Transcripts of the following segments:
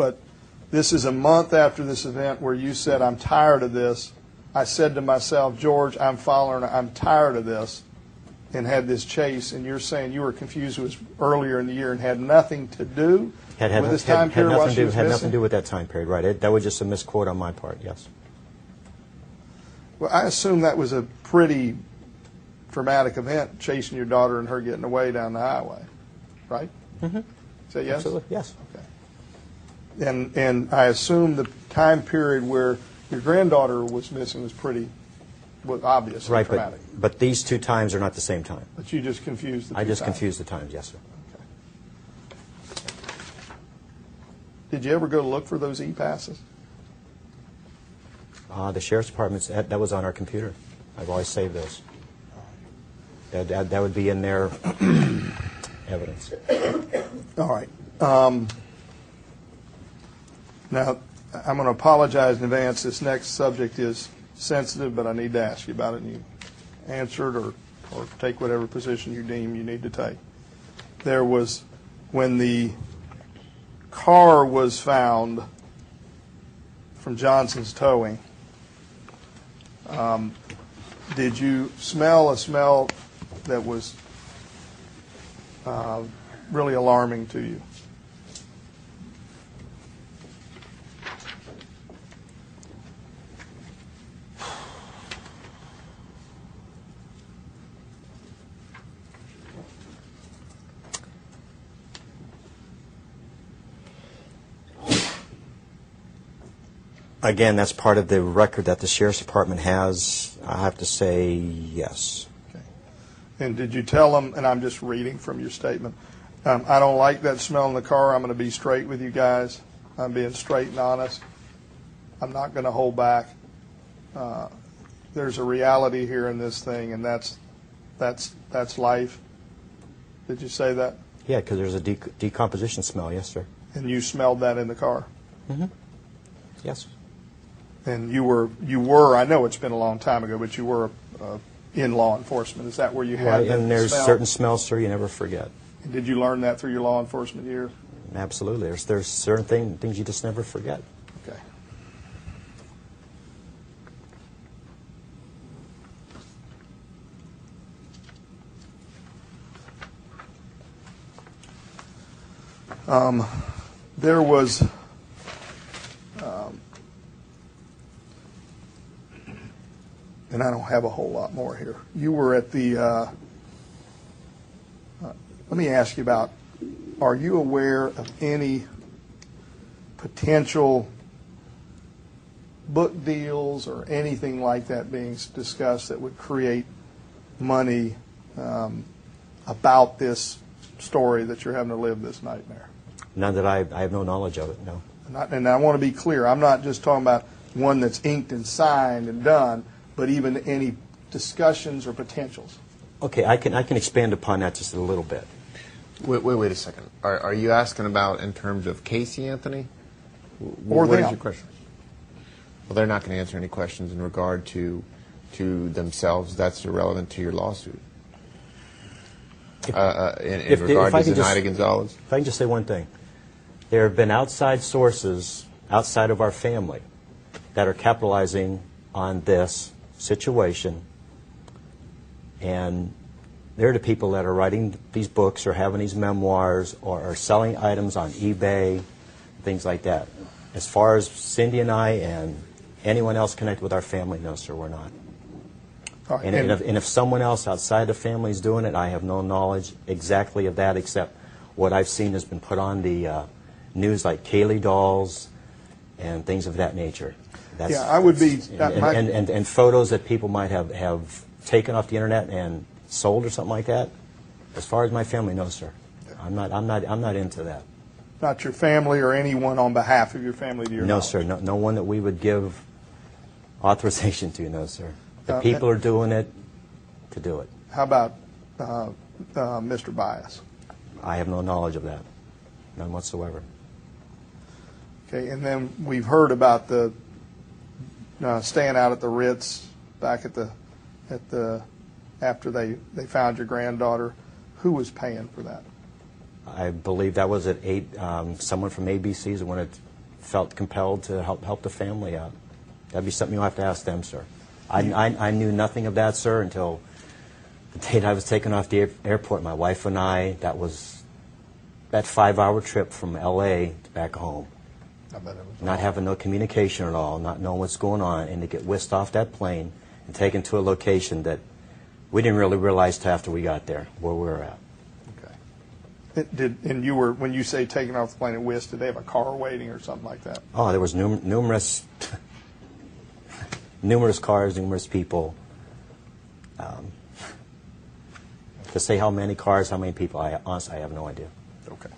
but this is a month after this event where you said, I'm tired of this. I said to myself, George, I'm tired of this, and had this chase, and you're saying you were confused. It was earlier in the year and had nothing to do with this time period while she was missing? Had nothing to do with that time period, right. That was just a misquote on my part, yes. Well, I assume that was a pretty traumatic event, chasing your daughter and her getting away down the highway, right? Mm-hmm. Is that yes? Absolutely, yes. Okay. And I assume the time period where your granddaughter was missing was pretty obvious and traumatic. But these two times are not the same time. But you just confused the two I just times. confused the times, yes, sir. Okay. Did you ever go look for those e-passes? The Sheriff's Department's, that was on our computer. I've always saved those. That would be in their evidence. All right. Now, I'm going to apologize in advance. This next subject is sensitive, but I need to ask you about it, and you answer it or take whatever position you deem you need to take. There was, when the car was found from Johnson's Towing, did you smell a smell that was really alarming to you? Again, that's part of the record that the Sheriff's Department has. I have to say yes. Okay. And did you tell them, and I'm just reading from your statement, I don't like that smell in the car. I'm going to be straight with you guys. I'm being straight and honest. I'm not going to hold back. There's a reality here in this thing, and that's life. Did you say that? Yeah, because there's a decomposition smell, yes, sir. And you smelled that in the car? Mm-hmm. Yes. And you were, I know it's been a long time ago, but you were in law enforcement. Is that where you had that and there's smell? certain smells, sir, you never forget. And did you learn that through your law enforcement years? Absolutely. There's certain things you just never forget. Okay. There was and I don't have a whole lot more here. You were at the, let me ask you about, are you aware of any potential book deals or anything like that being discussed that would create money about this story that you're having to live this nightmare? None that I have no knowledge of it, no. And I want to be clear, I'm not just talking about one that's inked and signed and done, but even any discussions or potentials. Okay, I can expand upon that just a little bit. Wait a second. Are you asking about in terms of Casey Anthony? Or what them? is your question? Well, they're not going to answer any questions in regard to themselves. That's irrelevant to your lawsuit. In regard to Zenaida Gonzales? If I can just say one thing. There have been outside sources outside of our family that are capitalizing on this situation, and they're the people that are writing these books or having these memoirs or are selling items on eBay, things like that. As far as Cindy and I and anyone else connected with our family, no, sir, we're not. Right. And if someone else outside the family is doing it, I have no knowledge exactly of that, except what I've seen has been put on the news, like Kaylee dolls and things of that nature. Yeah, I would be... And photos that people might have taken off the internet and sold or something like that. As far as my family knows, sir, I'm not into that. Not your family or anyone on behalf of your family to your knowledge? No, sir. No one that we would give authorization to, no, sir. The people are doing it to do it. How about Mr. Bias? I have no knowledge of that. None whatsoever. Okay, and then we've heard about the staying out at the Ritz back at the after they found your granddaughter. Who was paying for that? I believe that was at someone from ABC's that wanted felt compelled to help the family out. That'd be something you'll have to ask them, sir. I knew nothing of that, sir, until the date I was taken off the airport. My wife and I, that was that 5-hour trip from L.A. to back home. I bet it was not having no communication at all, not knowing what's going on, and to get whisked off that plane and taken to a location that we didn't really realize till after we got there where we were at. Okay. And you were, when you say taking off the plane and whisked, did they have a car waiting or something like that? Oh, there was numerous cars, numerous people. To say how many cars, how many people, honestly, I have no idea. Okay.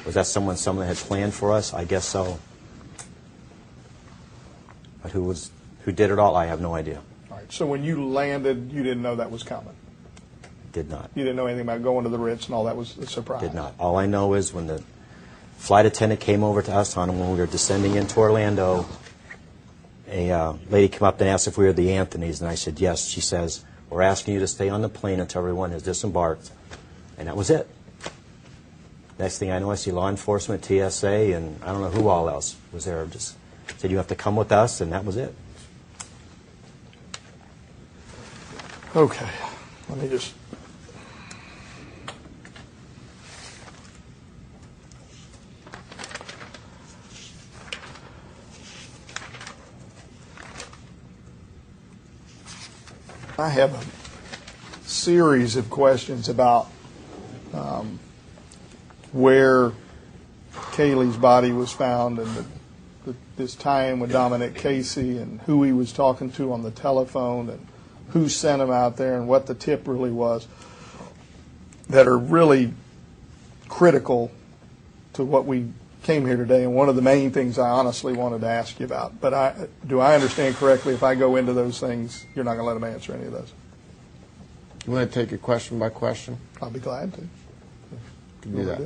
Was that someone had planned for us? I guess so. But who did it all? I have no idea. All right. So when you landed, you didn't know that was coming? Did not. You didn't know anything about going to the Ritz and all that was a surprise? Did not. All I know is when the flight attendant came over to us when we were descending into Orlando, a lady came up and asked if we were the Anthonys, and I said yes. She says, "We're asking you to stay on the plane until everyone has disembarked." And that was it. Next thing I know, I see law enforcement, TSA, and I don't know who all else was there. Just said, "You have to come with us," and that was it. Okay. Let me just... I have a series of questions about where Kaylee's body was found and this time with Dominic Casey and who he was talking to on the telephone and who sent him out there and what the tip really was, that are really critical to what we came here today, and one of the main things I honestly wanted to ask you about. But do I understand correctly, if I go into those things, you're not going to let them answer any of those? You want to take it question by question? I'll be glad to. Can do that.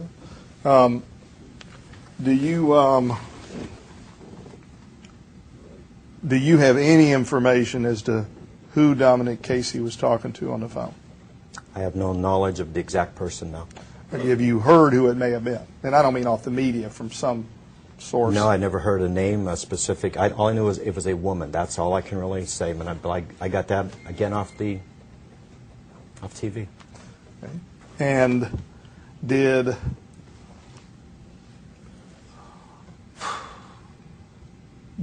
Do you have any information as to who Dominic Casey was talking to on the phone? I have no knowledge of the exact person now. Have you heard who it may have been? And I don't mean off the media, from some source. No, I never heard a name, a specific. All I knew was it was a woman. That's all I can really say. But I got that again off TV. Okay. And do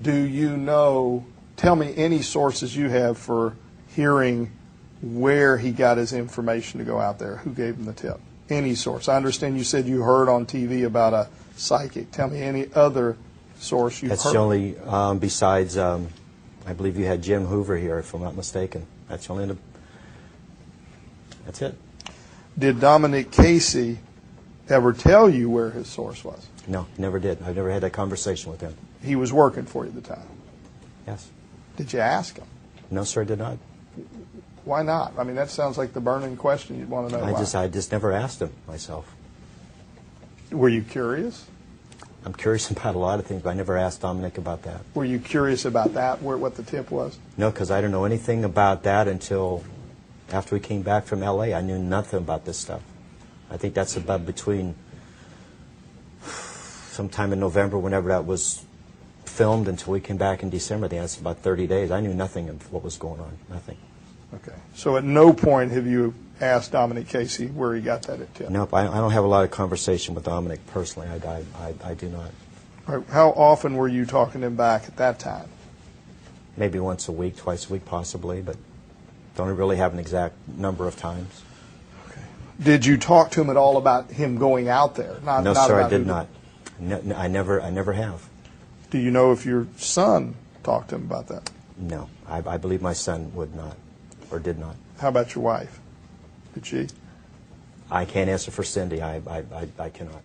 you know, tell me any sources you have for hearing where he got his information to go out there, who gave him the tip? Any source. I understand you said you heard on TV about a psychic. Tell me any other source you've heard. That's the only, besides, I believe you had Jim Hoover here, if I'm not mistaken. That's the only, that's it. Did Dominic Casey ever tell you where his source was? No, never did. I've never had that conversation with him. He was working for you at the time? Yes. Did you ask him? No, sir, I did not. Why not? I mean, that sounds like the burning question you'd want to know. I just never asked him myself. Were you curious? I'm curious about a lot of things, but I never asked Dominic about that. Were you curious about that, what the tip was? No, because I didn't know anything about that until after we came back from L.A. I knew nothing about this stuff. I think that's about between sometime in November, whenever that was filmed, until we came back in December. I think that's about 30 days. I knew nothing of what was going on, nothing. Okay. So at no point have you asked Dominic Casey where he got that tip? Nope. I don't have a lot of conversation with Dominic personally. I do not. All right. How often were you talking to him back at that time? Maybe once a week, twice a week possibly, but don't really have an exact number of times. Okay. Did you talk to him at all about him going out there? No, sir, I did not. No, I never have. Do you know if your son talked to him about that? No. I believe my son would not. Or did not. How about your wife? Did she? I can't answer for Cindy. I cannot.